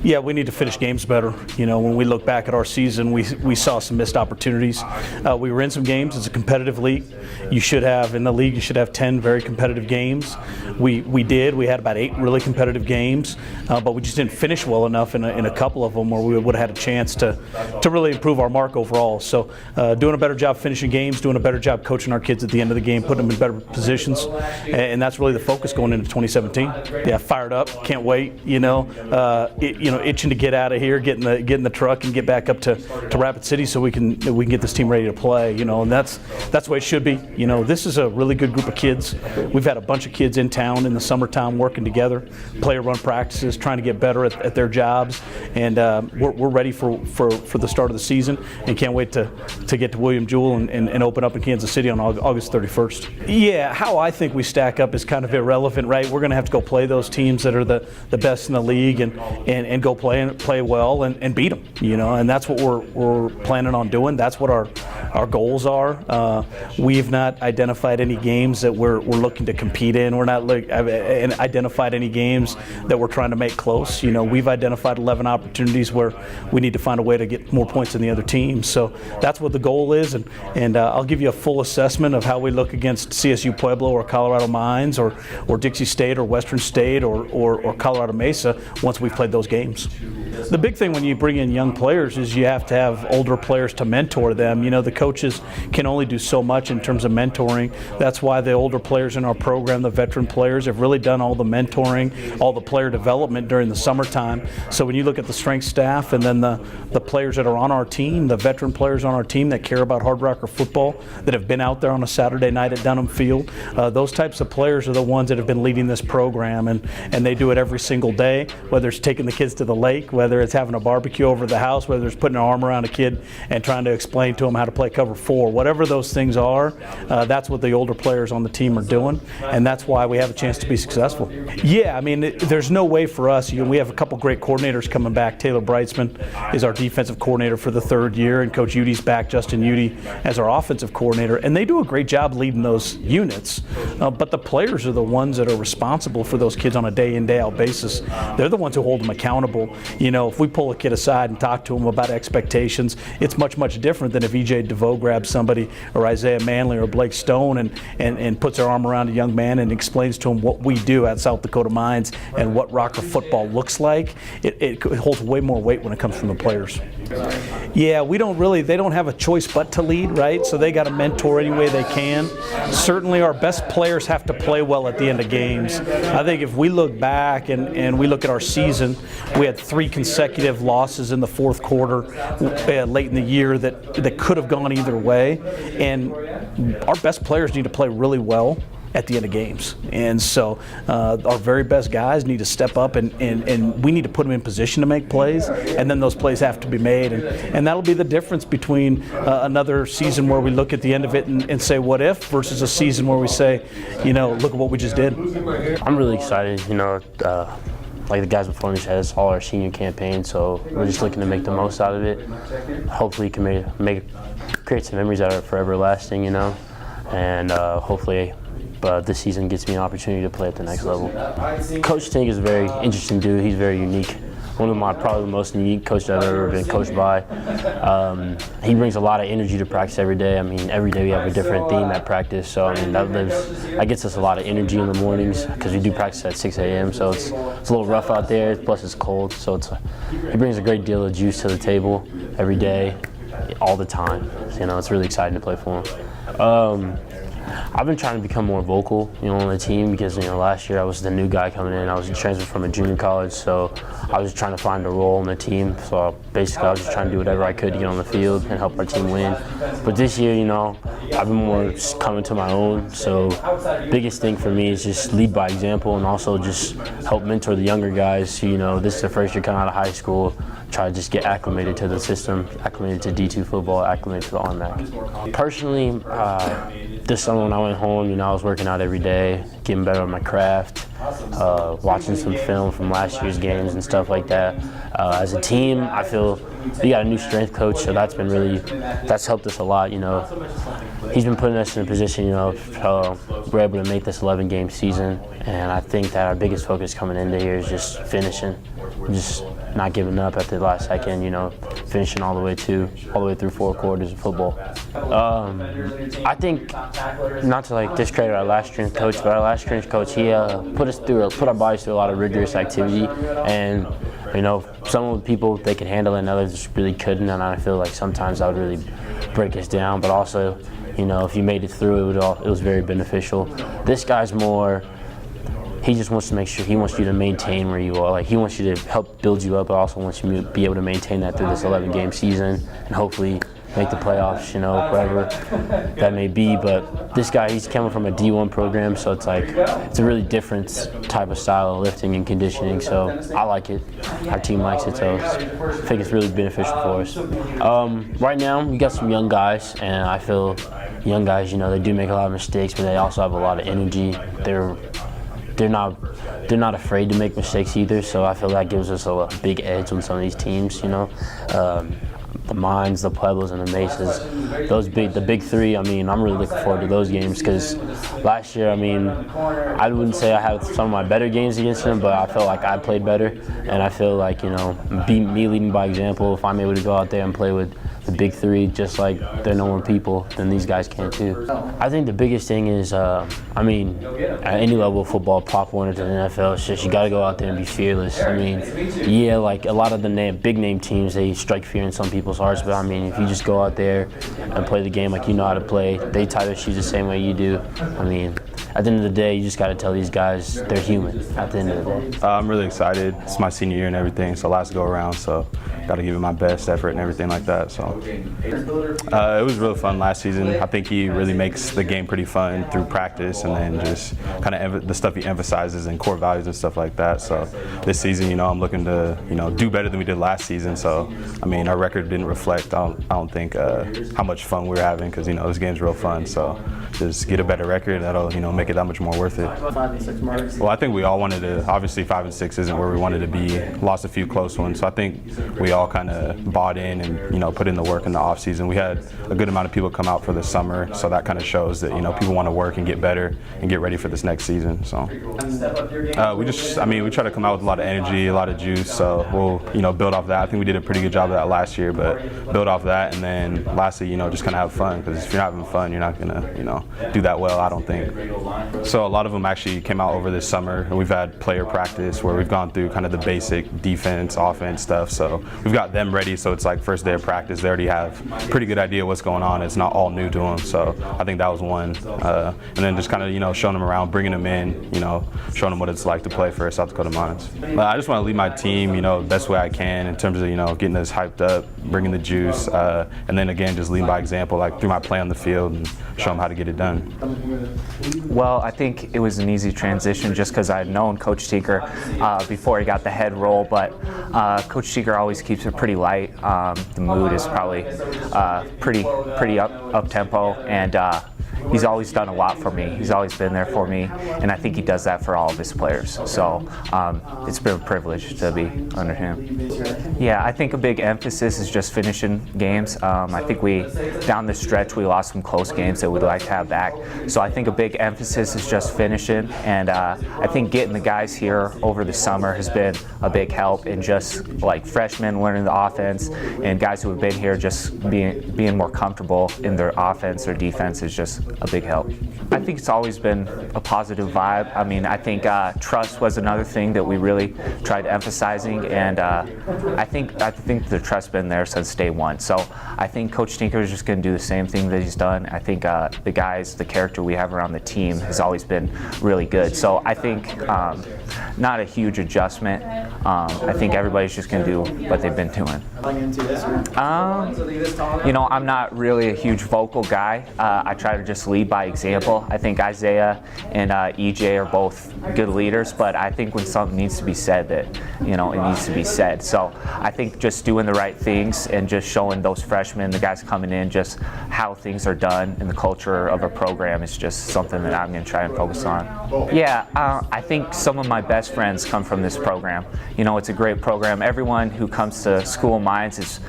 Yeah, we need to finish games better. You know, when we look back at our season, we saw some missed opportunities. We were in some games. It's a competitive league. You should have, in the league, you should have 10 very competitive games. We did. We had about 8 really competitive games, but we just didn't finish well enough in a couple of them where we would have had a chance to really improve our mark overall. So doing a better job finishing games, doing a better job coaching our kids at the end of the game, putting them in better positions, and that's really the focus going into 2017. Yeah, fired up, can't wait, itching to get out of here, get in the truck and get back up to Rapid City so we can get this team ready to play, and that's the way it should be. This is a really good group of kids. We've had a bunch of kids in town in the summertime working together, player run practices, trying to get better at their jobs, and we're ready for the start of the season and can't wait to get to William Jewell and open up in Kansas City on August 31st. Yeah, how I think we stack up is kind of irrelevant, right? We're going to have to go play those teams that are the best in the league and go play well and beat them, and that's what we're planning on doing. That's what our goals are. We've not identified any games that we're looking to compete in. We're not identified any games that we're trying to make close. We've identified 11 opportunities where we need to find a way to get more points than the other team. So that's what the goal is, and I'll give you a full assessment of how we look against CSU Pueblo or Colorado Mines or Dixie State or Western State or Colorado Mesa once we've played those games. The big thing when you bring in young players is you have to have older players to mentor them. The coaches can only do so much in terms of mentoring. That's why the older players in our program, the veteran players, have really done all the mentoring, all the player development during the summertime. So when you look at the strength staff and then the players that are on our team, the veteran players on our team that care about Hard Rocker football, that have been out there on a Saturday night at Dunham Field, those types of players are the ones that have been leading this program, and they do it every single day, whether it's taking the kids to the lake, whether it's having a barbecue over the house, whether it's putting an arm around a kid and trying to explain to them how to play cover 4, whatever those things are, that's what the older players on the team are doing, and that's why we have a chance to be successful. Yeah, I mean, there's no way for us. We have a couple great coordinators coming back. Taylor Breitzman is our defensive coordinator for the 3rd year, and Coach Udy's back, Justin Udy, as our offensive coordinator, and they do a great job leading those units, but the players are the ones that are responsible for those kids on a day-in, day-out basis. They're the ones who hold them accountable. If we pull a kid aside and talk to them about expectations, it's much different than if E.J. DeVoe grabs somebody or Isaiah Manley or Blake Stone and puts their arm around a young man and explains to him what we do at South Dakota Mines and what Rocker football looks like. It holds way more weight when it comes from the players. Yeah, they don't have a choice but to lead, right? So they got to mentor any way they can. Certainly our best players have to play well at the end of games. I think if we look back and we look at our season, we had 3 consecutive losses in the 4th quarter late in the year that could have gone either way, and our best players need to play really well at the end of games. And so our very best guys need to step up and we need to put them in position to make plays, and then those plays have to be made. And that'll be the difference between another season where we look at the end of it and say what if versus a season where we say, look at what we just did. I'm really excited, like the guys before me said, it's all our senior campaign, so we're just looking to make the most out of it. Hopefully can create some memories that are forever lasting, and hopefully this season gets me an opportunity to play at the next level. Coach Tink is a very interesting dude. He's very unique. One of probably the most unique coaches I've ever been coached by. He brings a lot of energy to practice every day. I mean, every day we have a different theme at practice, so that gets us a lot of energy in the mornings because we do practice at 6 a.m. So it's a little rough out there. Plus it's cold, so he brings a great deal of juice to the table every day, all the time. It's really exciting to play for him. I've been trying to become more vocal, on the team because, last year I was the new guy coming in. I was transferred from a junior college, so I was trying to find a role in the team. So basically I was just trying to do whatever I could to get on the field and help our team win. But this year, I've been more coming to my own. So biggest thing for me is just lead by example and also just help mentor the younger guys who, this is their first year coming out of high school. Try to just get acclimated to the system, acclimated to D2 football, acclimated to the RMAC. Personally, this summer when I went home, I was working out every day, getting better at my craft, watching some film from last year's games and stuff like that. As a team, I feel we got a new strength coach, so that's helped us a lot. He's been putting us in a position, we're able to make this 11-game season, and I think that our biggest focus coming into here is just finishing, just not giving up at the last second, finishing all the way through 4 quarters of football. I think, not to discredit our last strength coach, but our last strength coach, he put our bodies through a lot of rigorous activity, and some of the people, they could handle it and others just really couldn't, and I feel like sometimes that would really break us down, but also, if you made it through, it was very beneficial. This guy's more, he just wants to make sure, he wants you to maintain where you are. He wants you to help build you up, but also wants you to be able to maintain that through this 11-game season and hopefully make the playoffs, wherever that may be. But this guy, he's coming from a D1 program, so it's a really different type of style of lifting and conditioning, so I like it. Our team likes it, so I think it's really beneficial for us. Right now, we got some young guys, and I feel young guys, they do make a lot of mistakes, but they also have a lot of energy. They're not afraid to make mistakes either, so I feel that gives us a big edge on some of these teams, the Mines, the Pueblos, and the Mesas. The big three, I'm really looking forward to those games because last year, I wouldn't say I had some of my better games against them, but I felt like I played better, and I feel like, me leading by example, if I'm able to go out there and play with the big three just like they're normal people, then these guys can too. I think the biggest thing is, at any level of football, Prop 1 to the NFL, it's just you got to go out there and be fearless. A lot of the big name teams, they strike fear in some people's hearts, but if you just go out there and play the game like you know how to play, they tie their shoes the same way you do. At the end of the day, you just got to tell these guys they're human at the end of the day. I'm really excited. It's my senior year and everything, so last go around, so got to give it my best effort and everything like that. So it was really fun last season. I think he really makes the game pretty fun through practice and then just kind of the stuff he emphasizes and core values and stuff like that. So this season, I'm looking to do better than we did last season. So our record didn't reflect. I don't think how much fun we were having because this game's real fun. So just get a better record. That'll make it that much more worth it. 5 and 6 marks. Well, I think we all wanted to. Obviously, 5 and 6 isn't where we wanted to be. Lost a few close ones. So I think we all kind of bought in and put in the work in the off season. We had a good amount of people come out for the summer, so that kind of shows that people want to work and get better and get ready for this next season. So we try to come out with a lot of energy, a lot of juice. So we'll build off that. I think we did a pretty good job of that last year, but build off that, and then lastly, just kind of have fun, because if you're not having fun, you're not gonna do that well, I don't think. So a lot of them actually came out over this summer, and we've had player practice where we've gone through kind of the basic defense, offense stuff. So we've got them ready, so it's like first day of practice, they already have a pretty good idea what's going on. It's not all new to them, so I think that was one. And then just kind of showing them around, bringing them in, showing them what it's like to play for South Dakota Mines. I just want to lead my team, the best way I can in terms of getting us hyped up, bringing the juice, and then again just lead by example, through my play on the field, and show them how to get it done. Well, I think it was an easy transition just because I had known Coach Tinker before he got the head role, but Coach Tinker always keeps it pretty light. The mood is probably pretty up tempo, and he's always done a lot for me. He's always been there for me, and I think he does that for all of his players. So it's been a privilege to be under him. Yeah, I think a big emphasis is just finishing games. I think down the stretch, we lost some close games that we'd like to have back. So I think a big emphasis is just finishing, and I think getting the guys here over the summer has been a big help, and just freshmen learning the offense, and guys who have been here just being more comfortable in their offense or defense is just a big help. I think it's always been a positive vibe. I think trust was another thing that we really tried emphasizing, and I think the trust's been there since day one. So I think Coach Tinker is just going to do the same thing that he's done. I think the guys, the character we have around the team has always been really good. So I think not a huge adjustment. I think everybody's just going to do what they've been doing. I'm not really a huge vocal guy. I try to just lead by example. I think Isaiah and EJ are both good leaders, but I think when something needs to be said, that it needs to be said. So I think just doing the right things and just showing those freshmen, the guys coming in, just how things are done and the culture of a program is just something that I'm going to try and focus on. Yeah, I think some of my best friends come from this program. It's a great program. Everyone who comes to School of Mines is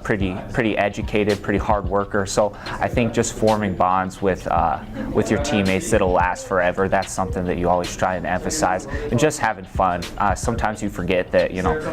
pretty educated, pretty hard worker. So I think just forming bonds times with your teammates that'll last forever. That's something that you always try and emphasize, and just having fun. Sometimes you forget that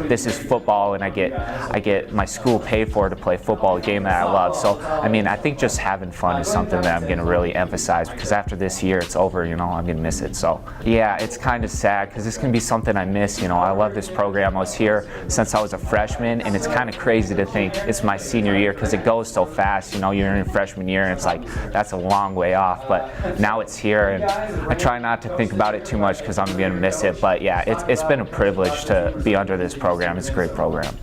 this is football, and I get my school paid for to play football, a game that I love. So I mean, I think just having fun is something that I'm going to really emphasize, because after this year it's over, I'm going to miss it. So yeah, it's kind of sad because this can be something I miss. I love this program. I was here since I was a freshman, and it's kind of crazy to think it's my senior year because it goes so fast. You're in freshman year and it's like that's a long way off, but now it's here, and I try not to think about it too much because I'm going to miss it. But yeah, it's been a privilege to be under this program. It's a great program.